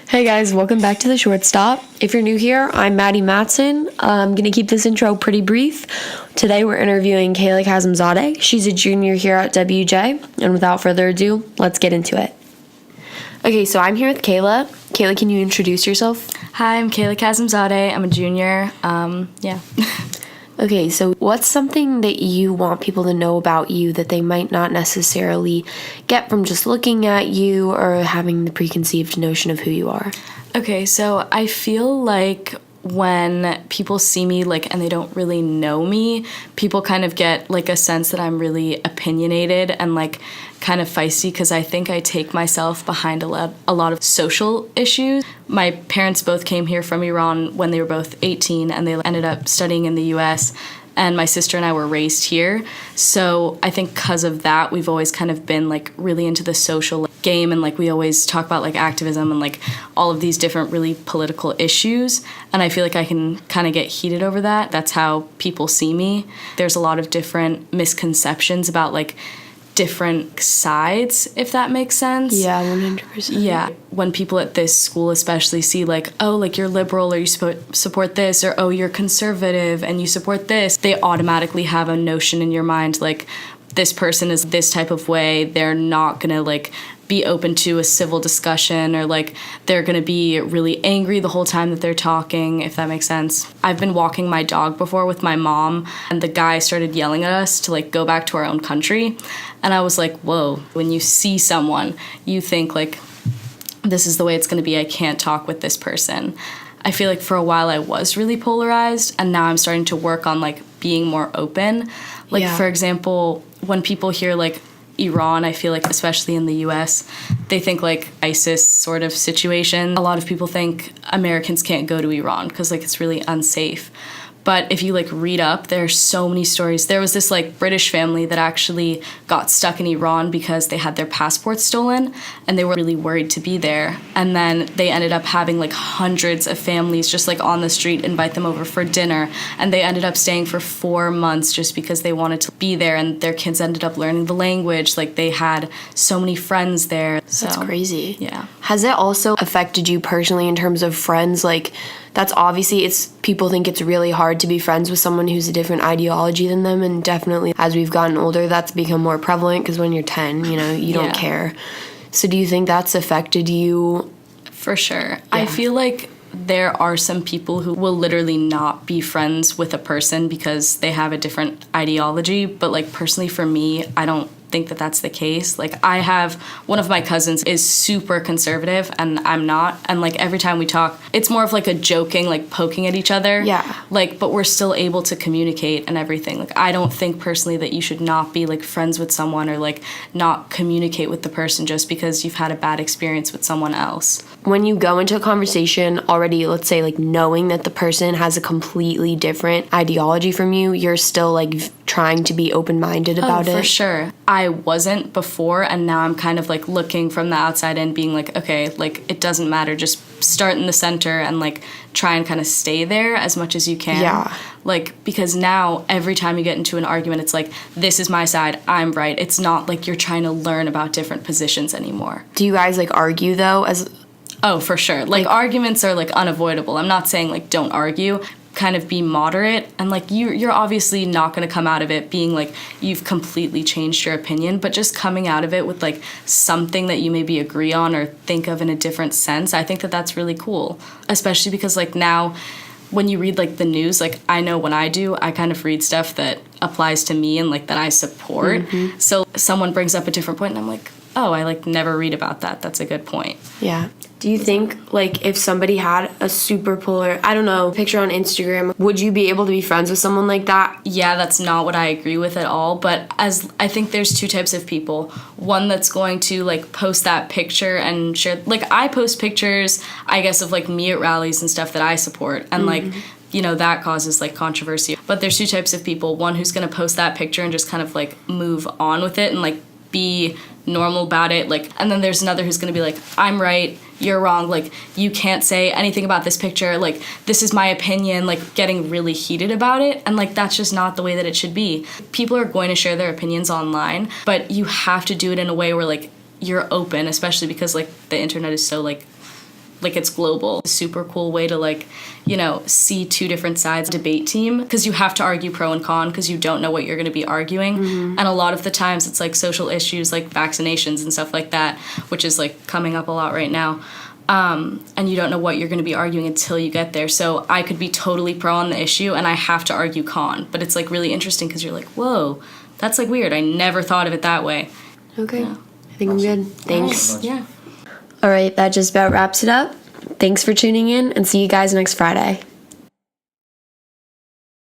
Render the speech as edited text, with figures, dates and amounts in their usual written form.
Hey guys, welcome back to the Short Stop. If you're new here, I'm Maddie Matson. I'm going to keep this intro pretty brief. Today we're interviewing Kayla Kazemzadeh. She's a junior here at WJ. And without further ado, let's get into it. Okay, so I'm here with Kayla. Kayla, can you introduce yourself? Hi, I'm Kayla Kazemzadeh. I'm a junior. Okay, so what's something that you want people to know about you that they might not necessarily get from just looking at you or having the preconceived notion of who you are? Okay, so I feel like when people see me, and they don't really know me, people kind of get, a sense that I'm really opinionated and, kind of feisty because I think I take myself behind a lot of social issues. My parents both came here from Iran when they were both 18, and they ended up studying in the U.S., and my sister and I were raised here. So I think because of that, we've always kind of been, really into the social game, and, we always talk about, activism and, all of these different really political issues. And I feel like I can kind of get heated over that. That's how people see me. There's a lot of different misconceptions about, different sides, if that makes sense. Yeah, 100%. Yeah. When people at this school especially see, you're liberal or you support this, or, oh, you're conservative and you support this, they automatically have a notion in your mind, this person is this type of way. They're not going to, be open to a civil discussion, or they're gonna be really angry the whole time that they're talking, if that makes sense. I've been walking my dog before with my mom, and the guy started yelling at us to go back to our own country, and I was like, whoa. When you see someone, you think this is the way it's gonna be. I can't talk with this person. I feel like for a while I was really polarized, and now I'm starting to work on being more open. For example, when people hear Iran, I feel especially in the US, they think ISIS sort of situation. A lot of people think Americans can't go to Iran because it's really unsafe. But if you read up, there are so many stories. There was this British family that actually got stuck in Iran because they had their passports stolen, and they were really worried to be there. And then they ended up having hundreds of families just on the street invite them over for dinner, and they ended up staying for 4 months just because they wanted to be there, and their kids ended up learning the language. They had so many friends there. That's crazy. Yeah. Has it also affected you personally in terms of friends? That's obviously, people think it's really hard to be friends with someone who's a different ideology than them, and definitely as we've gotten older, that's become more prevalent because when you're 10, you don't care. So do you think that's affected you? For sure. Yeah. I feel there are some people who will literally not be friends with a person because they have a different ideology, but personally for me, I don't think that that's the case. I have one of my cousins is super conservative and I'm not, and every time we talk, it's more of a joking, poking at each other. Yeah. But we're still able to communicate and everything. I don't think personally that you should not be friends with someone or not communicate with the person just because you've had a bad experience with someone else. When you go into a conversation already, let's say knowing that the person has a completely different ideology from you, you're still trying to be open-minded about it? For sure. I wasn't before, and now I'm kind of looking from the outside in, being okay, it doesn't matter, just start in the center and try and kind of stay there as much as you can. Yeah. Because now every time you get into an argument, it's this is my side, I'm right. It's not you're trying to learn about different positions anymore. Do you guys argue though? Oh, for sure. Arguments are unavoidable. I'm not saying don't argue. Kind of be moderate, and you're obviously not going to come out of it being you've completely changed your opinion, but just coming out of it with something that you maybe agree on or think of in a different sense. I think that that's really cool, especially because now when you read the news, I know when I do, I kind of read stuff that applies to me and that I support. Mm-hmm. So someone brings up a different point and I'm oh, I never read about that. That's a good point. Yeah. Do you think, if somebody had a super polar, picture on Instagram, would you be able to be friends with someone like that? Yeah, that's not what I agree with at all. But as I think there's two types of people. One that's going to, post that picture and share. I post pictures, I guess, of, me at rallies and stuff that I support. And, that causes, controversy. But there's two types of people. One who's going to post that picture and just kind of, move on with it and, be normal about it. And then there's another who's going to be I'm right, you're wrong, you can't say anything about this picture, this is my opinion, getting really heated about it, and that's just not the way that it should be. People are going to share their opinions online, but you have to do it in a way where you're open, especially because the internet is so like it's global. Super cool way to like, you know, see two different sides of the debate team, because you have to argue pro and con because you don't know what you're going to be arguing. And a lot of the times it's like social issues like vaccinations and stuff like that, which is like coming up a lot right now. And you don't know what you're going to be arguing until you get there. So I could be totally pro on the issue and I have to argue con, but it's like really interesting because you're like, whoa, that's like weird. I never thought of it that way. Okay. Yeah. I think I'm good. Thanks. Yeah. All right, that just about wraps it up. Thanks for tuning in, and see you guys next Friday.